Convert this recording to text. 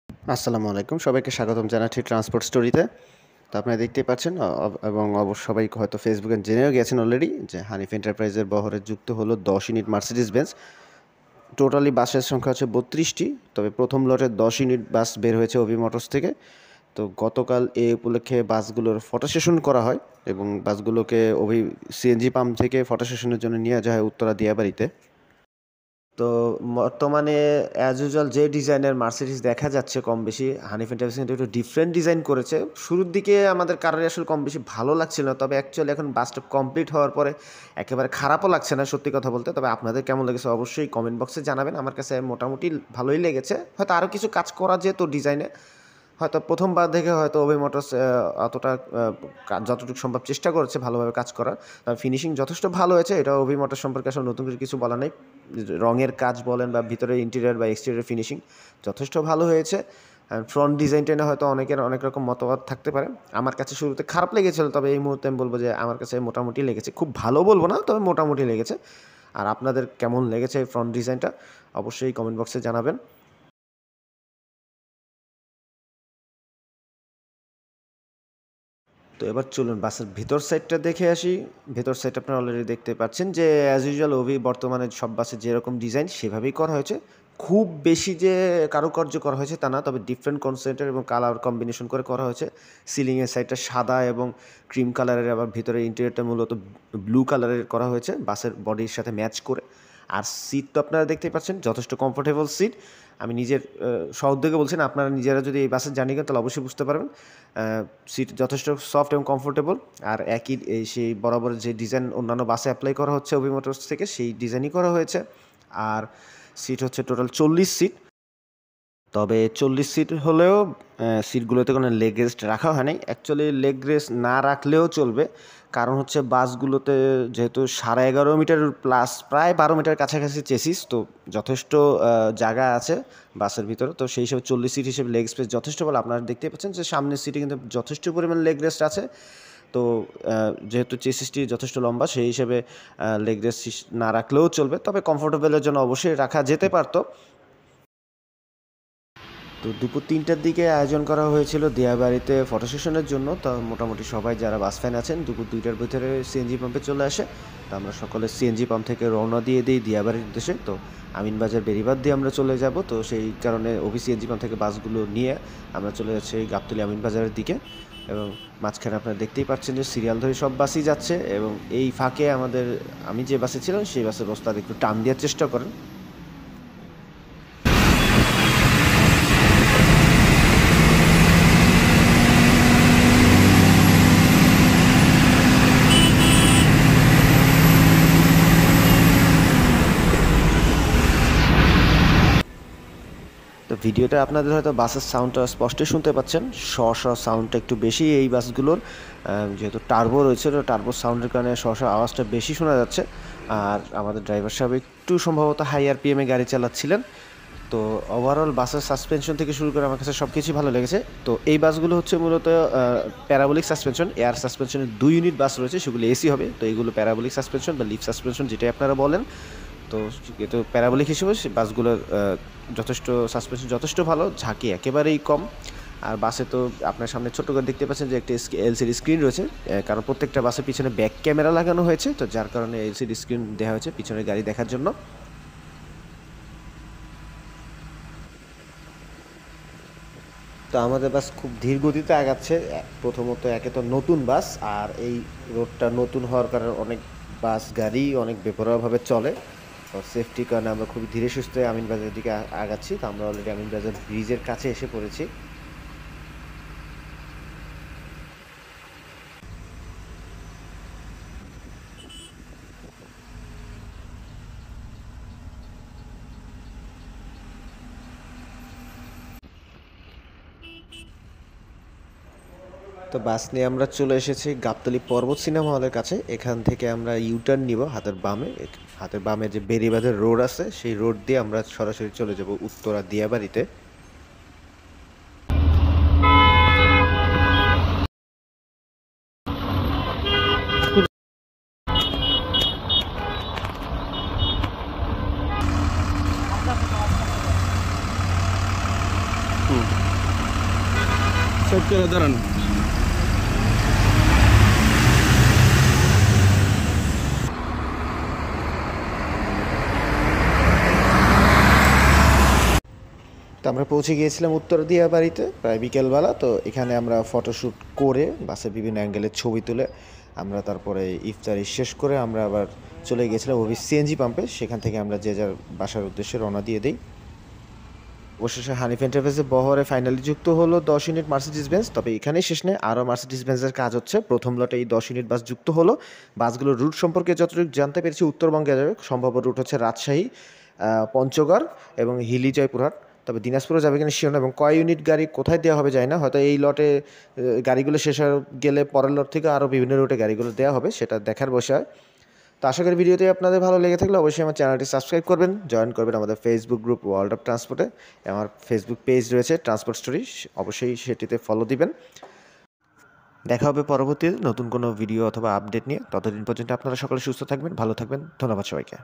আসসালামু আলাইকুম। সবাইকে স্বাগতম জানাচ্ছি ট্রান্সপোর্ট স্টোরিতে। তো আপনারা দেখতেই পাচ্ছেন এবং সবাই হয়তো ফেসবুকে জেনেও গেছেন অলরেডি যে হানিফ এন্টারপ্রাইজের বহরে যুক্ত হলো 10 ইউনিট মার্সিডিজ বেঞ্জ। টোটালি বাসের সংখ্যা হচ্ছে 32টি। তবে প্রথম লটে 10 ইউনিট বাস বের হয়েছে অভি মোটরস থেকে। তো গতকাল এ উপলক্ষে বাসগুলোর ফটো সেশন করা হয় এবং বাসগুলোকে সিএনজি পাম্প থেকে ফটো সেশনের জন্য নিয়ে যাওয়া হয় উত্তরা দিয়াবাড়িতে। তো বর্তমানে অ্যাজ ইউজুয়াল যে ডিজাইনের মার্সিডিজ দেখা যাচ্ছে কম বেশি হানিফ এন্টারপ্রাইজ কিন্তু একটু ডিফারেন্ট ডিজাইন করেছে। শুরুর দিকে আমাদের কারোরই আসলে কম বেশি ভালো লাগছিল না, তবে অ্যাকচুয়ালি এখন বাসটা কমপ্লিট হওয়ার পরে একেবারে খারাপও লাগছে না সত্যি কথা বলতে। তবে আপনাদের কেমন লেগেছে অবশ্যই কমেন্ট বক্সে জানাবেন। আমার কাছে মোটামুটি ভালোই লেগেছে, হয়তো আরও কিছু কাজ করা যেত ডিজাইনে। হয়তো প্রথমবার দেখে হয়তো অভি মোটরস অতটা যতটুকু সম্ভব চেষ্টা করেছে ভালোভাবে কাজ করার। ফিনিশিং যথেষ্ট ভালো হয়েছে, এটা অভি মোটরস সম্পর্কে আসলে নতুন করে কিছু বলা নেই। রঙের কাজ বলেন বা ভিতরে ইন্টেরিয়র বা এক্সটেরিয়র ফিনিশিং যথেষ্ট ভালো হয়েছে। ফ্রন্ট ডিজাইনটা নিয়ে হয়তো অনেকের অনেক রকম মতবাদ থাকতে পারে। আমার কাছে শুরুতে খারাপ লেগেছিল, তবে এই মুহূর্তে আমি বলবো যে আমার কাছে মোটামুটি লেগেছে। খুব ভালো বলবো না, তবে মোটামুটি লেগেছে। আর আপনাদের কেমন লেগেছে এই ফ্রন্ট ডিজাইনটা অবশ্যই কমেন্ট বক্সে জানাবেন। তো এবার চলুন বাসের ভিতর সাইডটা দেখে আসি। ভেতর সাইড আপনারা অলরেডি দেখতে পাচ্ছেন যে অ্যাজ ইউজুয়াল অভি বর্তমানে সব বাসে যেরকম ডিজাইন সেভাবেই করা হয়েছে। খুব বেশি যে কারুকার্য করা হয়েছে তা না, তবে ডিফারেন্ট কনসেন্টের এবং কালার কম্বিনেশন করে করা হয়েছে। সিলিংয়ের সাইডটা সাদা এবং ক্রিম কালারের, আবার ভিতরে ইন্টেরিয়রটা মূলত ব্লু কালারের করা হয়েছে বাসের বডির সাথে ম্যাচ করে। আর সিট তো আপনারা দেখতেই পাচ্ছেন যথেষ্ট কমফোর্টেবল সিট। আমি নিজের সউদ্যোগে বলছি না, আপনারা নিজেরা যদি এই বাসে জার্নি করেন তাহলে অবশ্যই বুঝতে পারবেন। সিট যথেষ্ট সফট এবং কমফোর্টেবল। আর একই সেই বরাবর যে ডিজাইন অন্যান্য বাসে অ্যাপ্লাই করা হচ্ছে অভি মোটরস থেকে সেই ডিজাইনই করা হয়েছে। আর সিট হচ্ছে টোটাল 40 সিট। তবে 40 সিট হলেও সিটগুলোতে কোনো লেগ রেস্ট রাখা হয় নাই। অ্যাকচুয়ালি লেগ রেস্ট না রাখলেও চলবে, কারণ হচ্ছে বাসগুলোতে যেহেতু 11.5 মিটার প্লাস প্রায় 12 মিটার কাছাকাছি চেসিস, তো যথেষ্ট জায়গা আছে বাসের ভিতরে। তো সেই হিসেবে 40 সিট হিসেবে লেগ স্পেস যথেষ্ট বলে আপনারা দেখতেই পাচ্ছেন যে সামনের সিটে কিন্তু যথেষ্ট পরিমাণ লেগ রেস্ট আছে। তো যেহেতু চেসিসটি যথেষ্ট লম্বা সেই হিসেবে লেগ রেস্ট না রাখলেও চলবে, তবে কমফোর্টেবলের জন্য অবশ্যই রাখা যেতে পারতো। তো দুপুর 3টার দিকে আয়োজন করা হয়েছিল দিয়াবাড়িতে ফটো সেশনের জন্য। তো মোটামুটি সবাই যারা বাস ফ্যান আছেন দুপুর 2টার ভিতরে সিএনজি পাম্পে চলে আসে। তো আমরা সকলে সিএনজি পাম্প থেকে রওনা দিয়ে দিই দিয়াবাড়ির উদ্দেশ্যে। তো আমিনবাজার বেরিবাদ দিয়ে আমরা চলে যাব। তো সেই কারণে অভি সিএনজি পাম্প থেকে বাসগুলো নিয়ে আমরা চলে যাচ্ছি গাবতলী আমিনবাজারের দিকে। এবং মাঝখানে আপনারা দেখতেই পাচ্ছেন যে সিরিয়াল ধরে সব বাসই যাচ্ছে, এবং এই ফাঁকে আমি যে বাসে ছিলাম সেই বাসের ওস্তাদ একটু টান দেওয়ার চেষ্টা করেন। তো ভিডিওতে আপনাদের হয়তো বাসের সাউন্ডটা স্পষ্টই শুনতে পাচ্ছেন। সাউন্ডটা একটু বেশি এই বাসগুলোর, যেহেতু টার্বো রয়েছে, তো টার্বো সাউন্ডের কারণে আওয়াজটা বেশি শোনা যাচ্ছে। আর আমাদের ড্রাইভার সাহেব একটু সম্ভবত হাই আরপিএমে গাড়ি চালাচ্ছিলেন। তো ওভারঅল বাসের সাসপেনশন থেকে শুরু করে আমার কাছে সব কিছুই ভালো লেগেছে। তো এই বাসগুলো হচ্ছে মূলত প্যারাবোলিক সাসপেনশন, এয়ার সাসপেনশনের 2 ইউনিট বাস রয়েছে, সেগুলো এসি হবে। তো এইগুলো প্যারাবোলিক সাসপেনশন বা লিফট সাসপেনশন যেটাই আপনারা বলেন। তো এটা প্যারাবোলিক হিসেবে বাসগুলোর যথেষ্ট সাসপেনশন যথেষ্ট ভালো, ঝাঁকি একেবারেই কম। আর বাসে তো আপনার সামনে ছোট্ট করে দেখতে পাচ্ছেন যে একটা এলসিডি স্ক্রিন রয়েছে, কারণ প্রত্যেকটা বাসের পিছনে ব্যাক ক্যামেরা লাগানো হয়েছে, তো যার কারণে এলসিডি স্ক্রিন দেওয়া হয়েছে পিছনের গাড়ি দেখার জন্য। তো আমাদের বাস খুব ধীর গতিতে আগাচ্ছে। প্রথমত একে তো নতুন বাস, আর এই রোডটা নতুন হওয়ার কারণে অনেক বাস গাড়ি অনেক বেপরোয়াভাবে চলে। তো সেফটির কারণে আমরা খুবই ধীরে সুস্থে আমিনবাজারের দিকে আগাচ্ছি। তো আমরা অলরেডি আমিনবাজার ব্রিজের কাছে এসে পড়েছি। তো বাস নিয়ে আমরা চলে এসেছি গাবতলী পর্বত সিনেমা হলের কাছে। এখান থেকে আমরা ইউটার্ন নিব হাতের বামে যে বেরিবাঁধের রোড আছে সেই রোড দিয়ে আমরা সরাসরি চলে যাব উত্তরা দিয়াবাড়িতে। সেট করে দাঁড়ান। তো আমরা পৌঁছে গিয়েছিলাম উত্তরদিয়া বাড়িতে প্রায় বিকেলবেলা। তো এখানে আমরা ফটোশ্যুট করে বাসের বিভিন্ন অ্যাঙ্গেলের ছবি তুলে আমরা তারপরে ইফতারি শেষ করে আমরা আবার চলে গিয়েছিলাম অফিস সিএনজি পাম্পে। সেখান থেকে আমরা যে যার বাসার উদ্দেশ্যে রওনা দিয়ে দিই। অবশেষে হানিফ এন্টারপ্রাইজের বহরে ফাইনালি যুক্ত হলো 10 ইউনিট মার্সিডিজ বেঞ্জ। তবে এখানেই শেষ নেই, আরও মার্সিডিজ বেঞ্জের কাজ হচ্ছে। প্রথম লটে এই 10 ইউনিট বাস যুক্ত হলো। বাসগুলোর রুট সম্পর্কে যতটুকু জানতে পেরেছি, উত্তরবঙ্গে যাবে, সম্ভাব্য রুট হচ্ছে রাজশাহী, পঞ্চগড় এবং হিলি জয়পুরহাট। তবে দিনাজপুরও যাবে কিনা শিওর না, এবং কয় ইউনিট গাড়ি কোথায় দেওয়া হবে যায় না। হয়তো এই লটে গাড়িগুলো শেষ হয়ে গেলে পরের লট থেকে আরও বিভিন্ন রুটে গাড়িগুলো দেওয়া হবে, সেটা দেখার বিষয়। তো আশা করি ভিডিওটি আপনাদের ভালো লেগে থাকলে অবশ্যই আমার চ্যানেলটি সাবস্ক্রাইব করবেন, জয়েন করবেন আমাদের ফেসবুক গ্রুপ ওয়ার্ল্ড অফ ট্রান্সপোর্টে। আমার ফেসবুক পেজ রয়েছে ট্রান্সপোর্ট স্টোরি, অবশ্যই সেটিতে ফলো দিবেন। দেখা হবে পরবর্তীতে নতুন কোনো ভিডিও অথবা আপডেট নিয়ে। ততদিন পর্যন্ত আপনারা সকলে সুস্থ থাকবেন, ভালো থাকবেন। ধন্যবাদ সবাইকে।